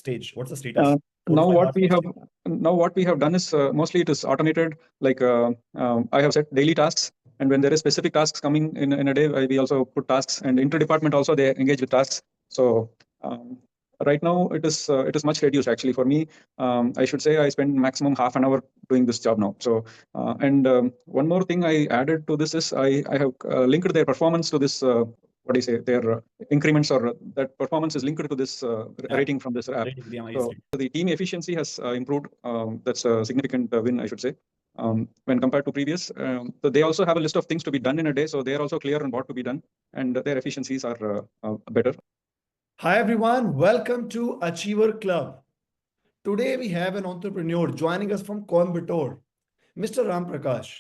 stage? What's the status? Uh, 4 to now 5 what hours we have testing? now what we have done is mostly it is automated. Like I have set daily tasks, and when there is specific tasks coming in a day, we also put tasks, and inter-department also they engage with tasks. So right now it is much reduced actually for me. I should say I spend maximum half an hour doing this job now. So and one more thing I added to this is I have linked their performance to this. What do you say? Their increments or that performance is linked to this Yeah. rating from this app. Rating, yeah, So the team efficiency has improved. That's a significant win, I should say, when compared to previous. So they also have a list of things to be done in a day, so they are also clear on what to be done, and their efficiencies are better. Hi everyone, welcome to Achiever Club. Today we have an entrepreneur joining us from Coimbatore, Mr. Ram Prakash.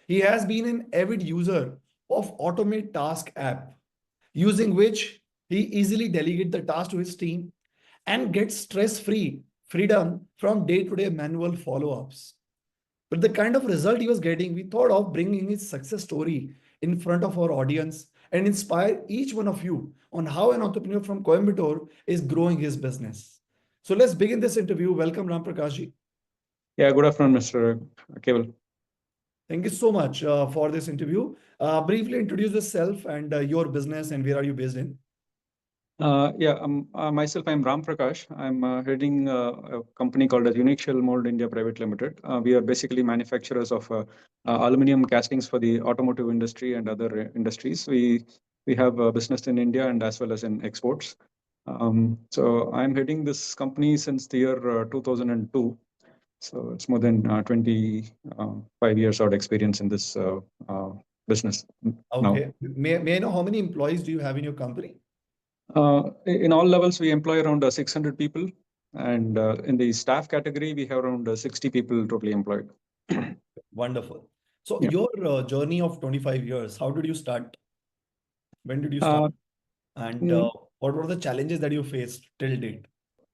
He has been an avid user of Automate Task app, using which he easily delegates the task to his team and gets stress-free freedom from day-to-day manual follow-ups. But the kind of result he was getting, we thought of bringing his success story in front of our audience and inspire each one of you on how an entrepreneur from Coimbatore is growing his business. So let's begin this interview. Welcome, Ram Prakash ji. Yeah, good afternoon, Mr. Kewal. Thank you so much for this interview. Briefly introduce yourself and your business and where are you based in? Myself, I'm Ram Prakash. I'm heading a company called as Unique Shell Mold India Private Limited. We are basically manufacturers of aluminum castings for the automotive industry and other industries. We have a business in India and as well as in exports. So I'm heading this company since the year 2002. So it's more than 25 years of experience in this business now. Okay. May I know how many employees do you have in your company? In all levels, we employ around 600 people. And in the staff category, we have around 60 people totally employed. Wonderful. So Yeah. your journey of 25 years, how did you start? When did you start? And what were the challenges that you faced till date?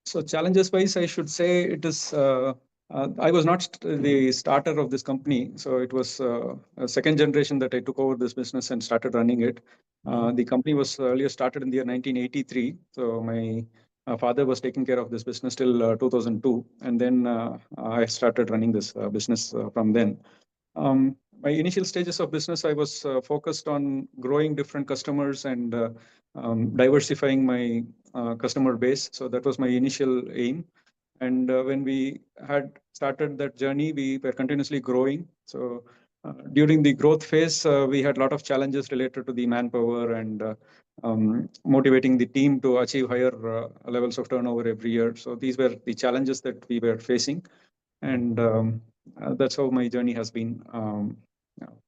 So challenges wise, I should say it is, I was not the starter of this company. So it was a second generation that I took over this business and started running it. The company was earlier started in the year 1983. So my father was taking care of this business till 2002. And then I started running this business from then. My initial stages of business, I was focused on growing different customers and diversifying my customer base. So that was my initial aim. And when we had started that journey, we were continuously growing. So during the growth phase, we had a lot of challenges related to the manpower and motivating the team to achieve higher levels of turnover every year. So these were the challenges that we were facing. And that's how my journey has been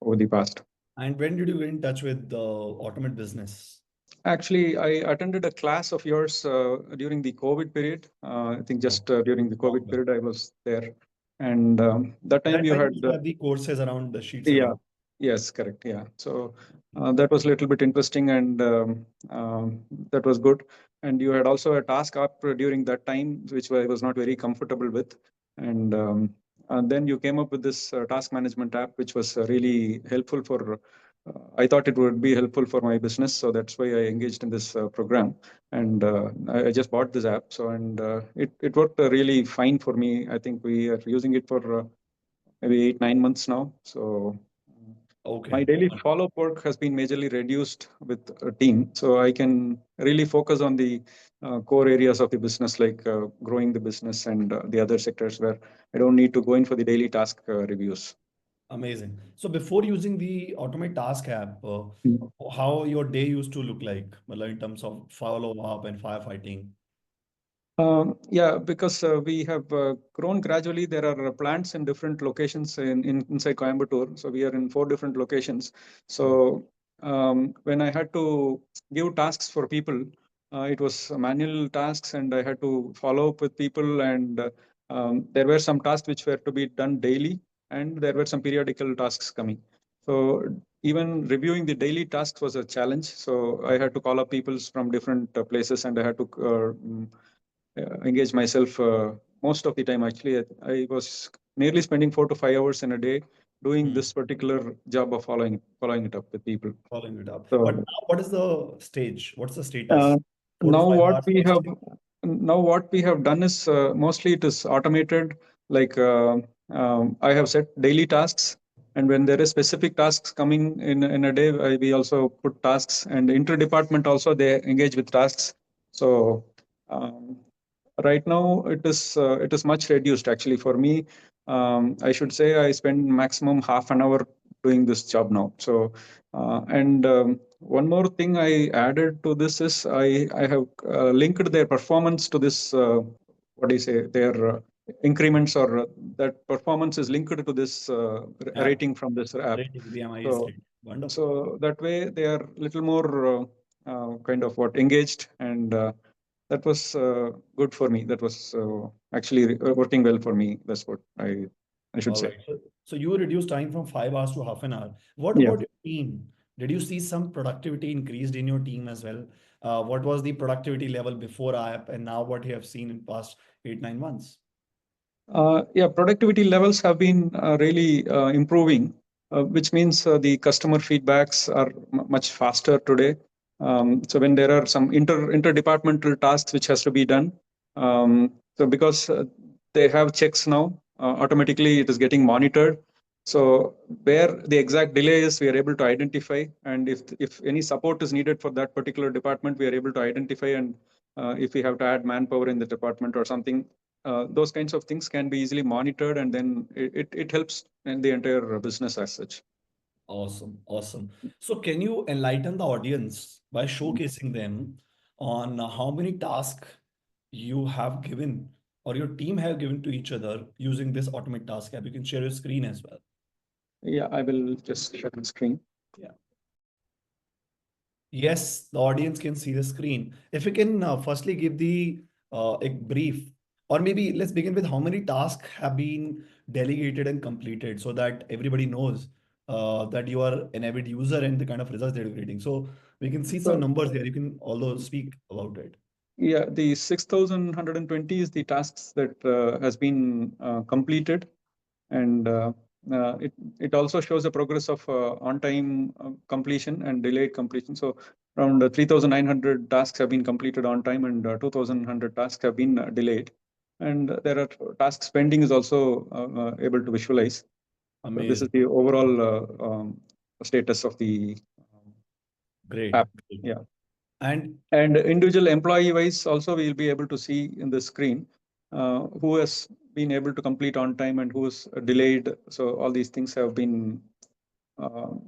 over the past. And when did you get in touch with the Automate business? Actually, I attended a class of yours during the COVID period. I think just during the COVID period, I was there. And that time you had the courses around the sheet yeah, 7. yes, correct. Yeah. So that was a little bit interesting and that was good. And you had also a task up during that time, which I was not very comfortable with. And then you came up with this task management app, which was really helpful for, I thought it would be helpful for my business. So that's why I engaged in this program. And I just bought this app. So, and it worked really fine for me. I think we are using it for maybe 8-9 months now. So my daily follow-up work has been majorly reduced with a team, so I can really focus on the core areas of the business, like growing the business and the other sectors where I don't need to go in for the daily task reviews. Amazing. So before using the Automate Task app, how your day used to look like in terms of follow-up and firefighting? Yeah, because we have grown gradually. There are plants in different locations inside Coimbatore. So we are in 4 different locations. So when I had to give tasks for people, it was manual tasks, and I had to follow up with people. And there were some tasks which were to be done daily, and there were some periodical tasks coming. So even reviewing the daily tasks was a challenge. So I had to call up people from different places, and I had to engage myself most of the time. Actually, I was nearly spending 4 to 5 hours in a day doing this particular job of following it up with people. Following it up. So But now what is the stage? What's the status? 4 to now 5 what hours we have testing. Now what we have done is mostly it is automated. Like I have set daily tasks, and when there is specific tasks coming in a day, we also put tasks, and inter-department also they engage with tasks. So um, right now it is much reduced actually for me. I should say I spend maximum half an hour doing this job now. So and one more thing I added to this is I have linked their performance to this what do you say their increments, or that performance is linked to this App rating from this app. rating, the MIS So rating. Wonderful. so that way they are little more kind of what engaged, and that was good for me. That was actually working well for me. That's what I should All say. right. So you reduced time from 5 hours to half an hour. What Yeah. about your team? Did you see some productivity increased in your team as well? What was the productivity level before app and now what you have seen in past 8, 9 months? Yeah, productivity levels have been really improving, which means the customer feedbacks are much faster today. So when there are some interdepartmental tasks which has to be done, so because they have checks now, automatically it is getting monitored. So where the exact delay is, we are able to identify, and if any support is needed for that particular department, we are able to identify, and if we have to add manpower in the department or something, those kinds of things can be easily monitored, and then it helps in the entire business as such. Awesome, awesome. So can you enlighten the audience by showcasing them on how many tasks you have given or your team have given to each other using this automate task app? You can share your screen as well. Yeah, I will just share the screen. Yeah. Yes, the audience can see the screen. If you can firstly give the a brief, or maybe let's begin with how many tasks have been delegated and completed so that everybody knows that you are an avid user and the kind of results that you're getting. So we can see some So numbers there. You can although speak about it. yeah, the 6,120 is the tasks that has been completed, and it also shows the progress of on-time completion and delayed completion. So around 3,900 tasks have been completed on time, and 2,100 tasks have been delayed. And there are tasks pending is also able to visualize. So this is Amazing. the overall status of the Great. app. Great. Yeah. And And individual employee wise also we'll be able to see in the screen who has been able to complete on time and who is delayed. So all these things have been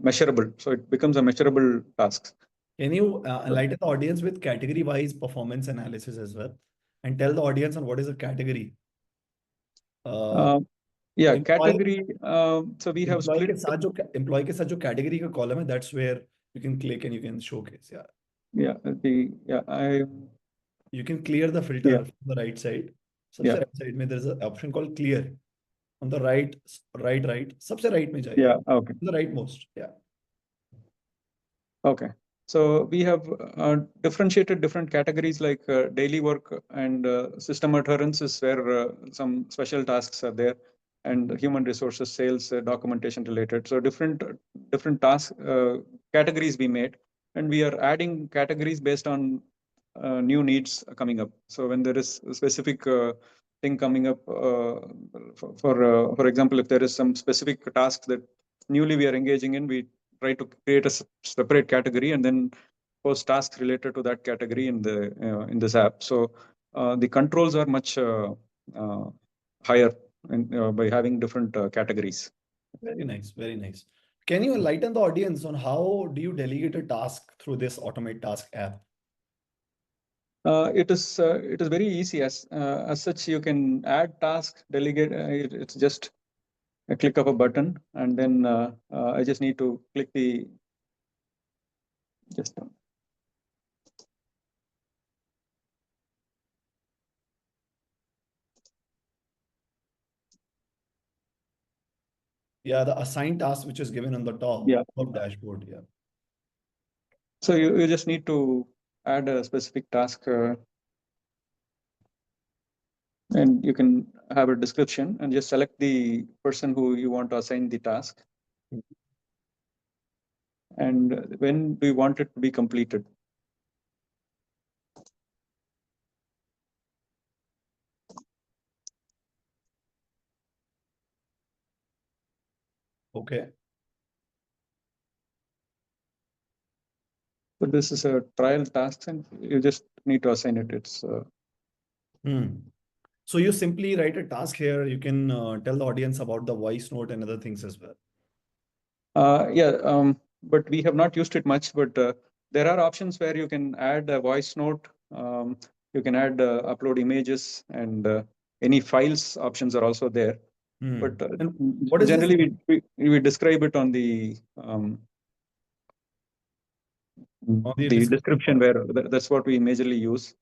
measurable. So it becomes a measurable task. can you enlighten the audience with category-wise performance analysis as well? And tell the audience on what is a category. Uh, Uh, yeah, employee category. So we have employ split. के साथ जो employ के साथ जो category का column है that's where you can click and you can showcase या Yeah, the yeah I you can clear the yeah filter from the right side सबसे yeah राइट साइड में there is a option called clear on the right right सबसे right में जाइए yeah okay. The right most या Okay. So we have differentiated different categories like daily work and system adherence is where some special tasks are there, and human resources, sales, documentation related. So different task categories we made, and we are adding categories based on new needs coming up. So when there is a specific thing coming up, for example, if there is some specific task that newly we are engaging in, we try to create a separate category and then post tasks related to that category in this app. So the controls are much uh, higher by having different categories. Very nice very nice can you enlighten the audience on how do you delegate a task through this automate task app It is very easy as such. You can add task, delegate. It's just a click of a button, and then I just need to click the just yeah the assigned task which is given on the top yeah. of dashboard yeah So you just need to add a specific task, and you can have a description and just select the person who you want to assign the task, and when do you want it to be completed. Okay. So this is a trial task, and you just need to assign it. It's Hmm. So you simply write a task here. You can tell the audience about the voice note and other things as well. Yeah, but we have not used it much. But there are options where you can add a voice note. You can add upload images, and any files options are also there. Hmm. But And what is this? generally, we describe it on On the the description description, part. where that's what we majorly use.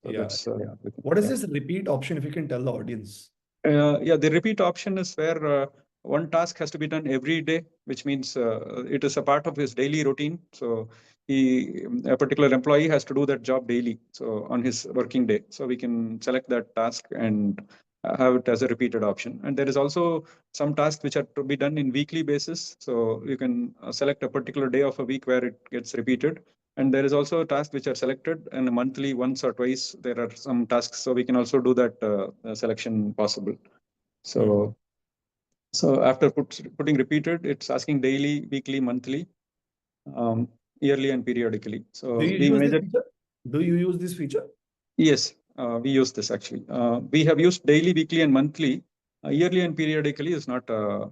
So Yeah. that's Yeah. What is yeah. this repeat option if you can tell the audience? Yeah, the repeat option is where one task has to be done every day, which means it is a part of his daily routine. So a particular employee has to do that job daily, so on his working day. So we can select that task and have it as a repeated option. And there is also some tasks which are to be done in weekly basis. So you can select a particular day of a week where it gets repeated. And there is also tasks which are selected and monthly, once or twice. There are some tasks, so we can also do that selection possible. Hmm. So, so after putting repeated, it's asking daily, weekly, monthly, um, yearly, and periodically. Do So you we use this measure. feature? Do you use this feature? Yes, we use this actually. We have used daily, weekly, and monthly. Yearly and periodically is not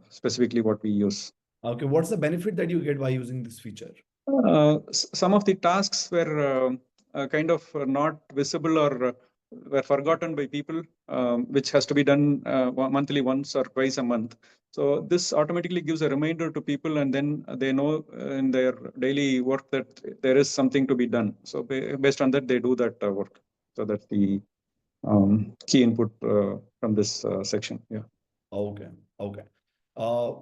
specifically what we use. Okay. What's the benefit that you get by using this feature? Some of the tasks were kind of not visible or were forgotten by people, which has to be done monthly, once or twice a month. So this automatically gives a reminder to people, and then they know in their daily work that there is something to be done. So based on that, they do that work. So that's the key input from this section. Yeah. Okay. Okay.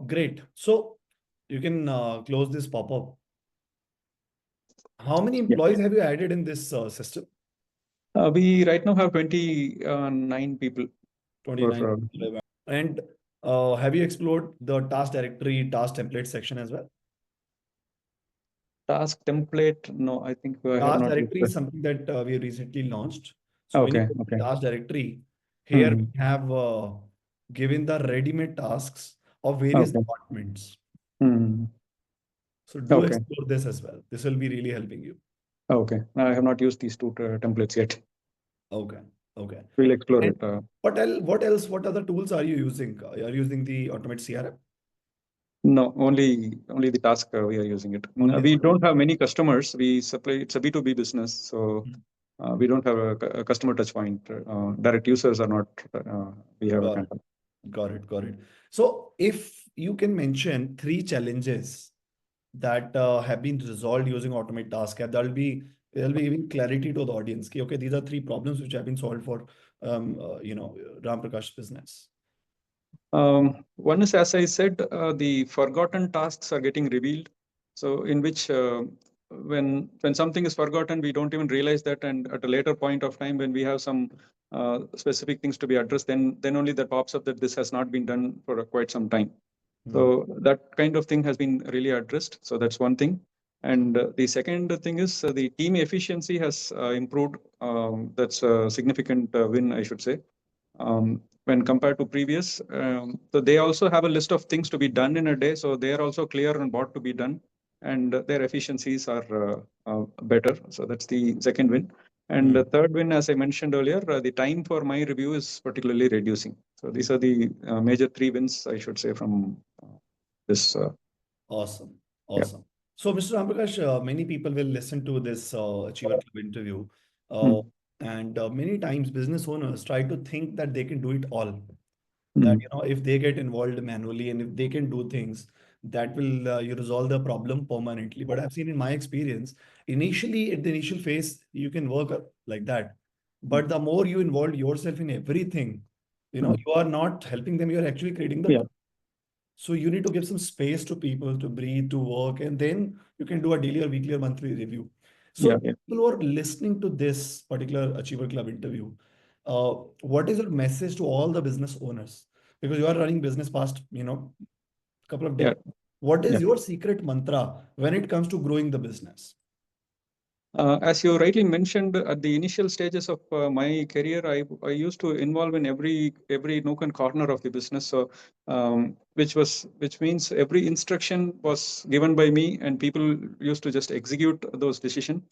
Great. So you can close this pop-up. How many Yeah. employees have you added in this system? We right now have 29 people. 29. For And have you explored the task directory, task template section as well? task template, no, I think I have Task not used directory that. is something that we recently launched. So when you Okay, go to okay. task directory, here Hmm. we have given the ready-made tasks of various Okay. departments. Hmm. So do Okay. explore this as well. This will be really helping you. Okay. I have not used these two templates yet. Okay. Okay. We'll explore And it. what other tools are you using? Are you using the Automate CRM? No, only the task we are using it. Only the We Automate. don't have many customers. We supply, it's a B2B business, so Hmm. we don't have a customer touch point. Direct users are not. We have a Got it. contact. Got it. Got it. So if you can mention three challenges that have been resolved using Automate Task App, that'll be giving clarity to the audience. Okay, these are three problems which have been solved for Ram Prakash's business. One is, as I said, the forgotten tasks are getting revealed. So, in which when something is forgotten, we don't even realize that, and at a later point of time, when we have some specific things to be addressed, then only that pops up that this has not been done for quite some time. Hmm. So that kind of thing has been really addressed. So that's one thing. And the second thing is the team efficiency has improved. That's a significant win, I should say, when compared to previous. So they also have a list of things to be done in a day. So they are also clear on what to be done, and their efficiencies are better. So that's the second win. And Hmm. the third win, as I mentioned earlier, the time for my review is particularly reducing. So these are the major three wins, I should say, from this. Awesome. Yeah. Awesome. So, Mr. Ramprakash, many people will listen to this Achiever Club interview. Uh, Mm, and many times business owners try to think that they can do it all. That, mm, if they get involved manually and if they can do things, that will you resolve the problem permanently. But I've seen in my experience, initially at the initial phase, you can work like that. mm, But the more you involve yourself in everything, mm. you are not helping them, you're actually creating the Yeah, trouble. So you need to give some space to people to breathe, to work, and then you can do a daily or weekly or monthly review. yeah, So yeah, people who are listening to this particular Achiever Club interview, what is your message to all the business owners? Because you are running business past, couple of yeah, decades. What yeah. is your secret mantra when it comes to growing the business? As you rightly mentioned, at the initial stages of my career, I used to involve in every nook and corner of the business. So, which means every instruction was given by me, and people used to just execute those decisions.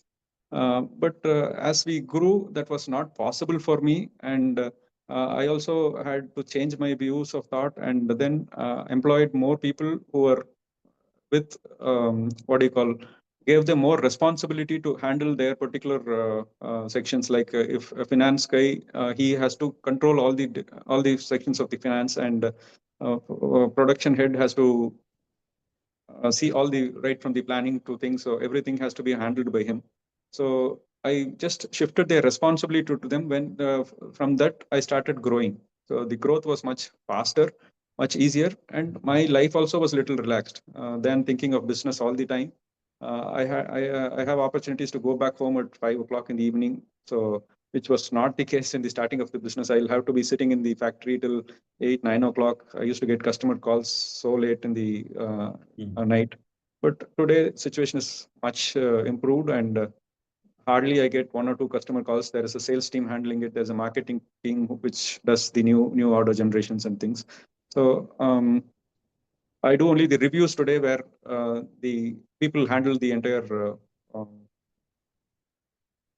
But as we grew, that was not possible for me, and I also had to change my views of thought, and then employed more people who were with what do you call, gave them more responsibility to handle their particular sections. Like if a finance guy, he has to control all the sections of the finance, and production head has to see all the right from the planning to things. So everything has to be handled by him. So I just shifted their responsibility to them. When from that I started growing. So the growth was much faster, much easier, and my life also was little relaxed than thinking of business all the time. I have opportunities to go back home at 5 o'clock in the evening. So which was not the case in the starting of the business. I'll have to be sitting in the factory till 8, 9 o'clock. I used to get customer calls so late in the night. But today situation is much improved, and hardly I get one or two customer calls. There is a sales team handling it. There's a marketing team which does the new order generations and things. So I do only the reviews today, where the people handle the entire flow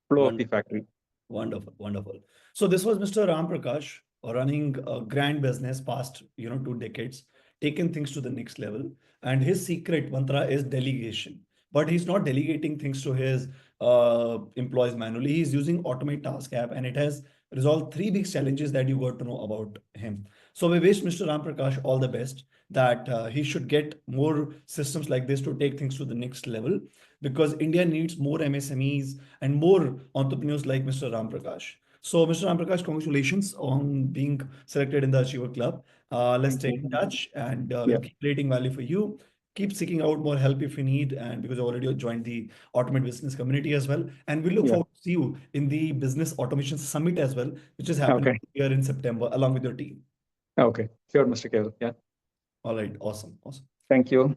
of the factory. Wonderful, wonderful. So this was Mr. Ram Prakash running a grand business past 2 decades, taking things to the next level. And his secret mantra is delegation. But he's not delegating things to his employees manually. He's using Automate Task app, and it has resolved three big challenges that you got to know about him. So we wish Mr. Ram Prakash all the best, that he should get more systems like this to take things to the next level, because India needs more MSMEs and more entrepreneurs like Mr. Ram Prakash. So, Mr. Ram Prakash, congratulations on being selected in the Achiever Club. Let's Thank stay in you. touch, and Yeah. we'll keep creating value for you. Keep seeking out more help if you need, and because you already joined the Automate Business community as well. And we look Yeah. forward to see you in the Business Automation Summit as well, which is happening Okay. here in September along with your team. Okay. Sure, Mr. Kewal. Yeah. All right, awesome, awesome. Thank you.